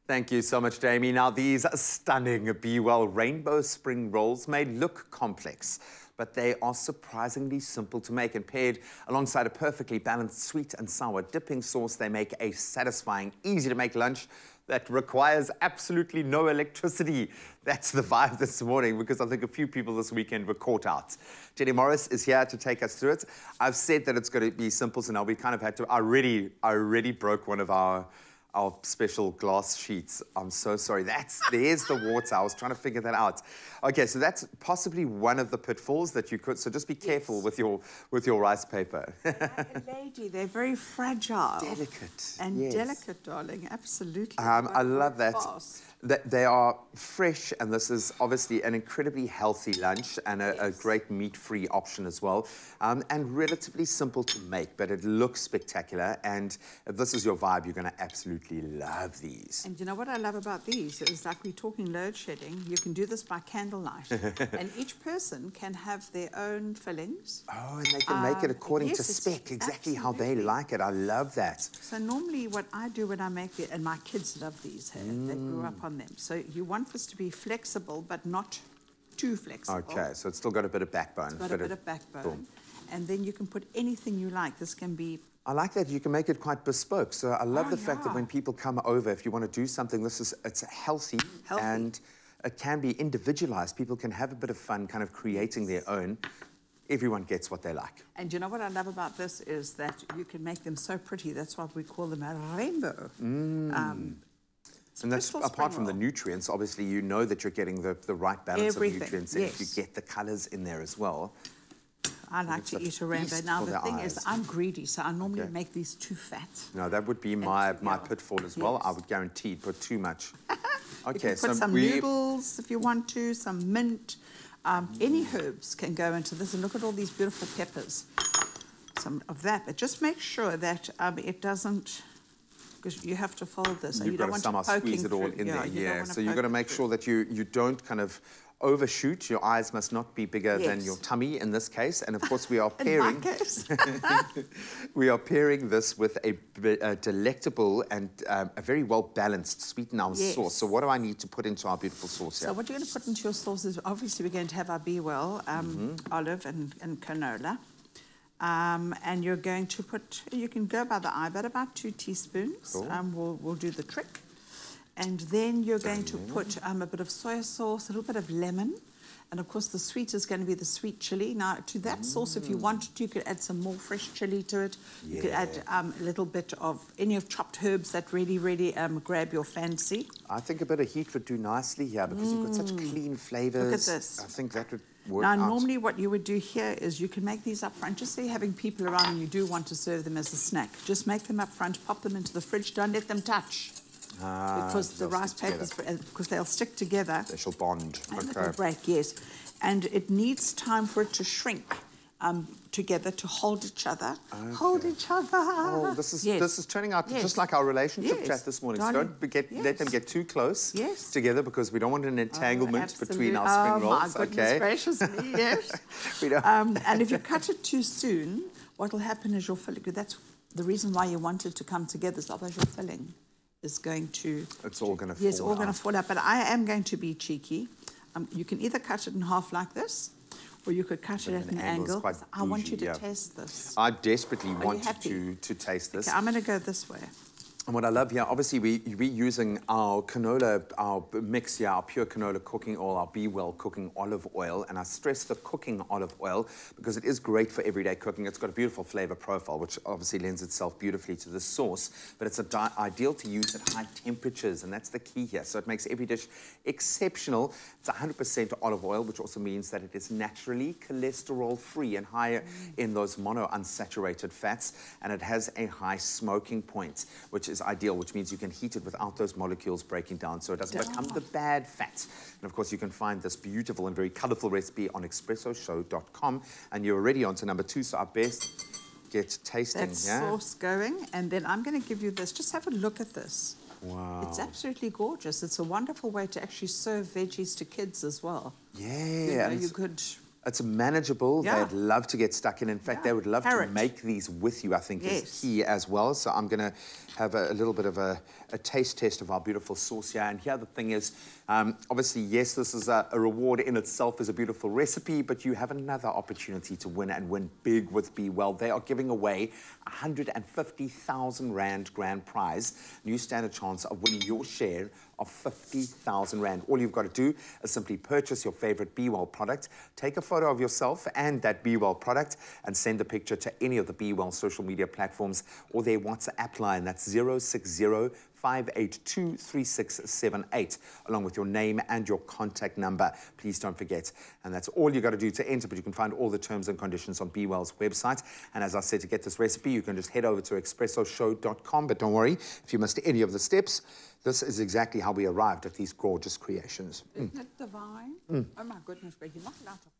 Thank you so much, Jamie. Now, these stunning BWELL rainbow spring rolls may look complex, but they are surprisingly simple to make, and paired alongside a perfectly balanced sweet and sour dipping sauce, they make a satisfying, easy-to-make lunch that requires absolutely no electricity. That's the vibe this morning, because I think a few people this weekend were caught out. Jenny Morris is here to take us through it. I've said that it's going to be simple, so now we kind of had to... I already broke one of our special glass sheets. I'm so sorry. There's the water. I was trying to figure that out. Okay, so that's possibly one of the pitfalls that you could, so just be careful with your rice paper. Lady, they're very fragile. Delicate. And yes. Delicate, darling, absolutely. I love that. Fast. They are fresh, and this is obviously an incredibly healthy lunch and a great meat-free option as well, and relatively simple to make, but it looks spectacular, and if this is your vibe, you're going to absolutely love these. And you know what I love about these is, like we're talking load shedding, you can do this by candlelight, and each person can have their own fillings. Oh, and they can make it according to spec, exactly how they like it. I love that. So normally what I do when I make it, and my kids love these, they grew up on them. So you want this to be flexible, but not too flexible. Okay, so it's still got a bit of backbone. It's got a bit of backbone. Boom. And then you can put anything you like. This can be... I like that. You can make it quite bespoke. So I love the fact that when people come over, if you want to do something, it's healthy, and it can be individualized. People can have a bit of fun kind of creating their own. Everyone gets what they like. And you know what I love about this is that you can make them so pretty. That's why we call them a rainbow. And that's apart from the nutrients, obviously you know that you're getting the right balance of nutrients, and if you get the colors in there as well. I like to eat a rainbow. Now the thing is, I'm greedy, so I normally make these too fat. No, that would be my pitfall as well. I would guarantee put too much. Okay, you can put some noodles if you want to, some mint. Any herbs can go into this, and look at all these beautiful peppers. Some of that, but just make sure that it doesn't... because you have to fold this. You've got to somehow squeeze it all in there. So you've got to make sure that you don't kind of overshoot. Your eyes must not be bigger than your tummy in this case. And of course we are pairing... we are pairing this with a delectable and a very well-balanced sweet and sour sauce. So what do I need to put into our beautiful sauce here? So what you're going to put into your sauce is, obviously we're going to have our BWELL, olive and canola. And you're going to put, you can go by the eye, but about 2 teaspoons. Cool. We'll do the trick. And then you're going to put a bit of soy sauce, a little bit of lemon, and of course the sweet is going to be the sweet chili. Now to that sauce, if you wanted to, you could add some more fresh chili to it. You could add a little bit of any of chopped herbs that really grab your fancy. I think a bit of heat would do nicely here, because you've got such clean flavors. Look at this. I think that would... Now, normally what you would do here is you can make these up front. Just say you're having people around and you do want to serve them as a snack. Just make them up front, pop them into the fridge, don't let them touch. Because the rice papers, because they'll stick together. They shall bond. And it'll break, yes. And it needs time for it to shrink together, to hold each other. Hold each other. Oh, this is turning out just like our relationship chat this morning. So don't let them get too close together, because we don't want an entanglement between our spring rolls. Oh, my goodness gracious me, yes. And if you cut it too soon, what will happen is your filling, that's the reason why you want it to come together, is otherwise your filling is going to... It's all going to fall out. Yes, all going to fall out. But I am going to be cheeky. You can either cut it in half like this, or you could cut it at an angle. I want you to taste this. I desperately want you to taste this. Okay, I'm going to go this way. And what I love here, obviously we're using our canola, our mix here, our pure canola cooking oil, our BWELL cooking olive oil. And I stress the cooking olive oil because it is great for everyday cooking. It's got a beautiful flavor profile, which obviously lends itself beautifully to the sauce. But it's ideal to use at high temperatures, and that's the key here. So it makes every dish exceptional. It's 100% olive oil, which also means that it is naturally cholesterol-free and higher in those monounsaturated fats. And it has a high smoking point, which is ideal, which means you can heat it without those molecules breaking down, so it doesn't become the bad fat. And of course, you can find this beautiful and very colorful recipe on expressoshow.com. And you're already on to number 2, so I best get tasting. That's sauce going, and then I'm going to give you this. Just have a look at this. Wow. It's absolutely gorgeous. It's a wonderful way to actually serve veggies to kids as well. Yeah. You could It's manageable. Yeah. They'd love to get stuck in. In fact, they would love to make these with you, I think, is key as well. So I'm going to have a little bit of a taste test of our beautiful sauce here. And here the thing is, obviously, yes, this is a reward in itself is a beautiful recipe, but you have another opportunity to win and win big with BWELL. They are giving away 150,000 Rand grand prize. And you stand a chance of winning your share of 50,000 Rand. All you've got to do is simply purchase your favorite BWELL product, take a photo of yourself and that BWELL product, and send the picture to any of the BWELL social media platforms or their WhatsApp line. That's 060-582-3678, along with your name and your contact number. Please don't forget. And that's all you got to do to enter, but you can find all the terms and conditions on BWELL's website. And as I said, to get this recipe, you can just head over to expressoshow.com. But don't worry, if you missed any of the steps, this is exactly how we arrived at these gorgeous creations. Isn't it divine? Oh my goodness, but you knocked it out of